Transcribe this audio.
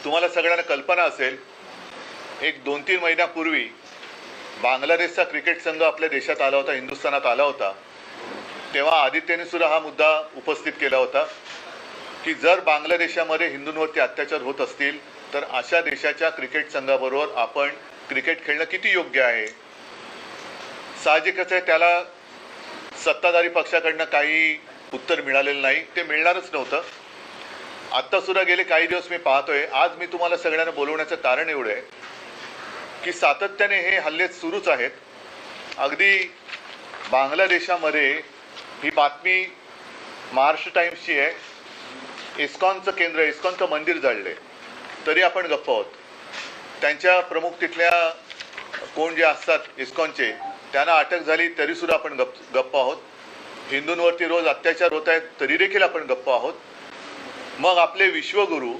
तुम्हाला सगळ्यांना कल्पना असेल, एक 2-3 महिन्यापूर्वी बांगलादेशचा क्रिकेट संघ आपल्या देशात आला होता, हिंदुस्थानात आला होता. तेव्हा आदित्यने सुद्धा हा मुद्दा उपस्थित केला होता की जर बांगलादेशामध्ये हिंदूंवरती अत्याचार होत असतील तर अशा देशाच्या क्रिकेट संघाबरोबर आपण क्रिकेट खेळणं किती योग्य आहे. साहजिकच आहे, त्याला सत्ताधारी पक्षाकडनं काही उत्तर मिळालेलं नाही, ते मिळणारच नव्हतं. आत्ता सुद्धा गेले काही दिवस मी पाहतोय, आज मी तुम्हाला सगळ्यांना बोलवण्याचं कारण एवढं आहे की सातत्याने हे हल्ले सुरूच आहेत. अगदी बांगलादेशामध्ये ही बातमी महाराष्ट्र टाइम्सची आहे, इस्कॉनचं केंद्र, इस्कॉनचं मंदिर जळले तरी आपण गप्प आहोत. त्यांच्या प्रमुख तिथल्या कोण जे असतात इस्कॉनचे, त्यांना अटक झाली तरीसुद्धा आपण गप्प आहोत. हिंदूंवरती रोज अत्याचार होत आहेत तरी देखील आपण गप्प आहोत. मग आपले विश्वगुरू